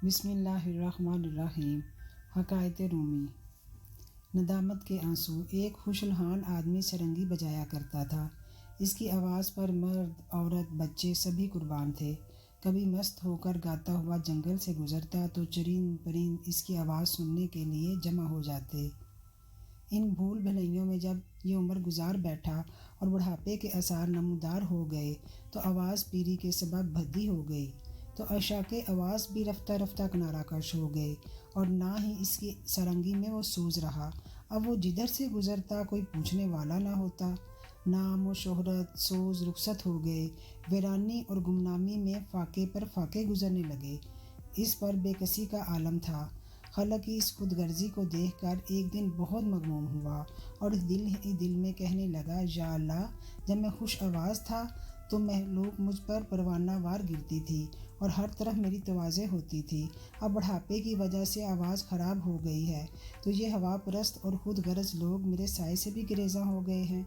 بسم اللہ الرحمن الرحیم۔ حکایت رومی۔ ندامت کے آنسو۔ ایک خوشحال آدمی سرنگی بجایا کرتا تھا۔ اس کی آواز پر مرد، عورت، بچے سبھی قربان تھے۔ کبھی مست ہو کر گاتا ہوا جنگل سے گزرتا تو چرند پرند اس کی آواز سننے کے لیے جمع ہو جاتے۔ ان بھول بھلائیوں میں جب یہ عمر گزار بیٹھا اور بڑھاپے کے آثار نمودار ہو گئے تو آواز پیری کے سبب بھدی ہو گئی، تو عشاق آواز بھی رفتہ رفتہ کنارہ کش ہو گئے، اور نہ ہی اس کی سرنگی میں وہ سوز رہا۔ اب وہ جدھر سے گزرتا کوئی پوچھنے والا نہ ہوتا۔ نام و شہرت سوز رخصت ہو گئے۔ ویرانی اور گمنامی میں فاقے پر فاقے گزرنے لگے۔ اس پر بے کسی کا عالم تھا۔ خلق کی اس خود غرضی کو دیکھ کر ایک دن بہت مغموم ہوا اور دل ہی دل میں کہنے لگا، یا اللہ، جب میں خوش آواز تھا تو مخلوق مجھ پر پروانہ وار گرتی تھی اور ہر طرف میری توازیں ہوتی تھی۔ اب بڑھاپے کی وجہ سے آواز خراب ہو گئی ہے تو یہ ہوا پرست اور خود غرض لوگ میرے سائے سے بھی گریزاں ہو گئے ہیں۔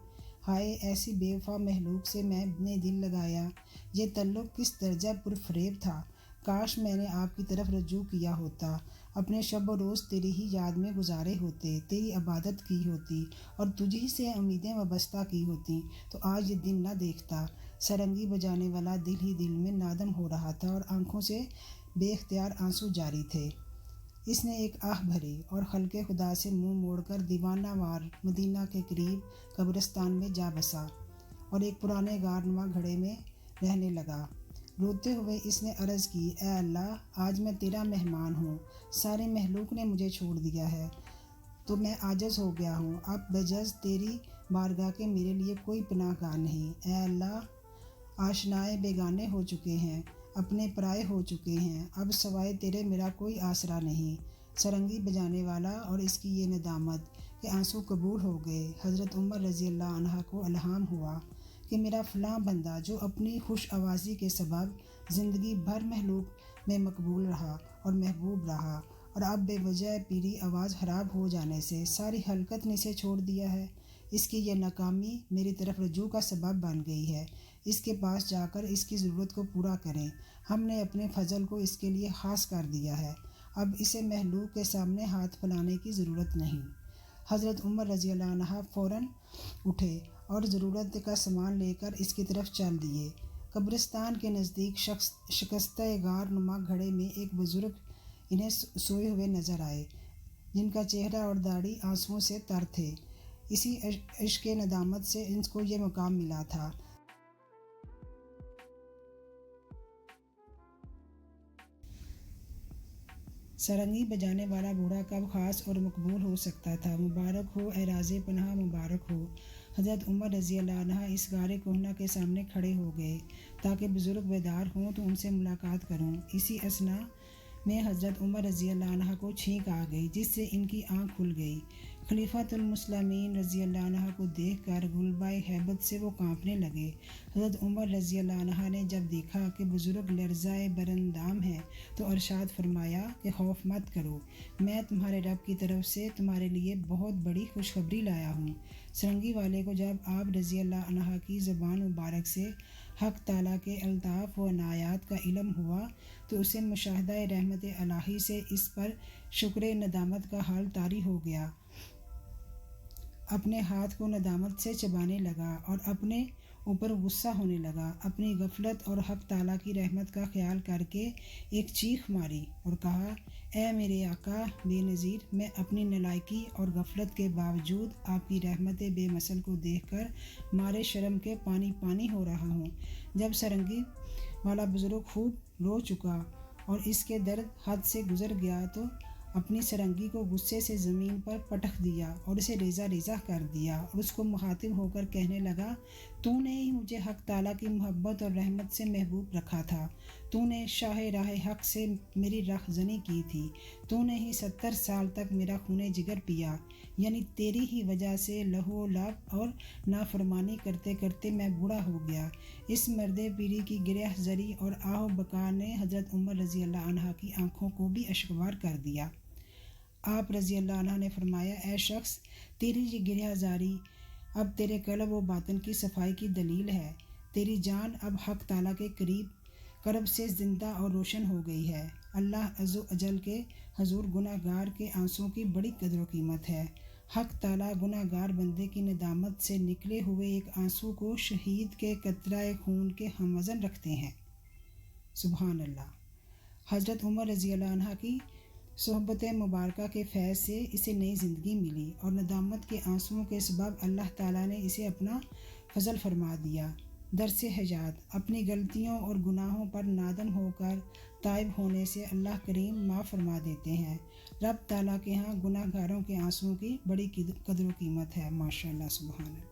ہائے، ایسی بے وفا مخلوق سے میں نے دل لگایا۔ یہ تعلق کس درجہ پرفریب تھا۔ کاش میں نے آپ کی طرف رجوع کیا ہوتا، اپنے شب و روز تیری ہی یاد میں گزارے ہوتے، تیری عبادت کی ہوتی اور تجھی سے امیدیں وابستہ کی ہوتی تو آج یہ دن نہ دیکھتا۔ سرنگی بجانے والا دل ہی دل میں نادم ہو رہا تھا اور آنکھوں سے بے اختیار آنسو جاری تھے۔ اس نے ایک آہ بھری اور خلق خدا سے منہ موڑ کر دیوانہ وار مدینہ کے قریب قبرستان میں جا بسا اور ایک پرانے غار نما گھڑے میں رہنے لگا۔ روتے ہوئے اس نے عرض کی، اے اللہ، آج میں تیرا مہمان ہوں۔ سارے مخلوق نے مجھے چھوڑ دیا ہے تو میں عاجز ہو گیا ہوں۔ اب بجز تیری بارگاہ کے میرے لیے کوئی پناہ گاہ نہیں۔ اے اللہ، آشنائے بیگانے ہو چکے ہیں، اپنے پرائے ہو چکے ہیں، اب سوائے تیرے میرا کوئی آسرا نہیں۔ سرنگی بجانے والا اور اس کی یہ ندامت کے آنسو قبول ہو گئے۔ حضرت عمر رضی اللہ عنہ کو الہام ہوا کہ میرا فلاں بندہ جو اپنی خوش آوازی کے سبب زندگی بھر مخلوق میں مقبول رہا اور محبوب رہا، اور اب بے وجہ پیری آواز خراب ہو جانے سے ساری خلقت نے اسے چھوڑ دیا ہے، اس کی یہ ناکامی میری طرف رجوع کا سبب بن گئی ہے۔ اس کے پاس جا کر اس کی ضرورت کو پورا کریں۔ ہم نے اپنے فضل کو اس کے لیے خاص کر دیا ہے، اب اسے مخلوق کے سامنے ہاتھ پھیلانے کی ضرورت نہیں۔ حضرت عمر رضی اللہ عنہ فوراً اٹھے اور ضرورت کا سامان لے کر اس کی طرف چل دیے۔ قبرستان کے نزدیک شکستہ غار نما گھڑے میں ایک بزرگ انہیں سوئے ہوئے نظر آئے، جن کا چہرہ اور داڑھی آنسوؤں سے تر تھے۔ اسی عشق ندامت سے ان کو یہ مقام ملا تھا۔ سرنگی بجانے والا بوڑھا کب خاص اور مقبول ہو سکتا تھا۔ مبارک ہو اے راز پناہ، مبارک ہو۔ حضرت عمر رضی اللہ عنہ اس غار کہنہ کے سامنے کھڑے ہو گئے تاکہ بزرگ بیدار ہوں تو ان سے ملاقات کروں۔ اسی اثنا میں حضرت عمر رضی اللہ عنہ کو چھینک آ گئی، جس سے ان کی آنکھ کھل گئی۔ خلیفۃ المسلمین رضی اللہ عنہ کو دیکھ کر غلبۂ ہیبت سے وہ کانپنے لگے۔ حضرت عمر رضی اللہ عنہ نے جب دیکھا کہ بزرگ لرزۂ براندام ہیں تو ارشاد فرمایا کہ خوف مت کرو، میں تمہارے رب کی طرف سے تمہارے لیے بہت بڑی خوشخبری لایا ہوں۔ سرنگی والے کو جب آپ رضی اللہ عنہ کی زبان مبارک سے حق تعالیٰ کے الطاف و عنایات کا علم ہوا تو اسے مشاہدہ رحمت الہی سے اس پر شکر ندامت کا حال طاری ہو گیا۔ اپنے ہاتھ کو ندامت سے چبانے لگا اور اپنے اوپر غصہ ہونے لگا۔ اپنی غفلت اور حق تعالیٰ کی رحمت کا خیال کر کے ایک چیخ ماری اور کہا، اے میرے آقا بے نظیر، میں اپنی نالائکی اور غفلت کے باوجود آپ کی رحمت بے مثل کو دیکھ کر مارے شرم کے پانی پانی ہو رہا ہوں۔ جب سرنگی والا بزرگ خوب رو چکا اور اس کے درد حد سے گزر گیا تو اپنی سرنگی کو غصے سے زمین پر پٹخ دیا اور اسے ریزہ ریزہ کر دیا اور اس کو مخاطب ہو کر کہنے لگا، تو نے ہی مجھے حق تعالیٰ کی محبت اور رحمت سے محبوب رکھا تھا، تو نے شاہ راہ حق سے میری رہزنی کی تھی، تو نے ہی 70 سال تک میرا خون جگر پیا، یعنی تیری ہی وجہ سے لہو لعب اور نافرمانی کرتے کرتے میں بوڑھا ہو گیا۔ اس مرد پیری کی گریہ زری اور آہ و بکا نے حضرت عمر رضی اللہ عنہ کی آنکھوں کو بھی اشکبار کر دیا۔ آپ رضی اللہ عنہ نے فرمایا، اے شخص، تیری یہ گریہ زاری اب تیرے قلب و باطن کی صفائی کی دلیل ہے۔ تیری جان اب حق تعالیٰ کے قرب سے زندہ اور روشن ہو گئی ہے۔ اللہ عز و اجل کے حضور گناہ گار کے آنسوؤں کی بڑی قدر و قیمت ہے۔ حق تعالیٰ گناہ گار بندے کی ندامت سے نکلے ہوئے ایک آنسو کو شہید کے قطرہ خون کے ہم وزن رکھتے ہیں۔ سبحان اللہ۔ حضرت عمر رضی اللہ عنہ کی صحبت مبارکہ کے فیض سے اسے نئی زندگی ملی اور ندامت کے آنسوؤں کے سبب اللہ تعالیٰ نے اسے اپنا فضل فرما دیا۔ درس حیات: اپنی غلطیوں اور گناہوں پر نادم ہو کر تائب ہونے سے اللہ کریم معاف فرما دیتے ہیں۔ رب تعالیٰ کے ہاں گناہ گاروں کے آنسوؤں کی بڑی قدر و قیمت ہے۔ ماشاء اللہ، سبحان اللہ۔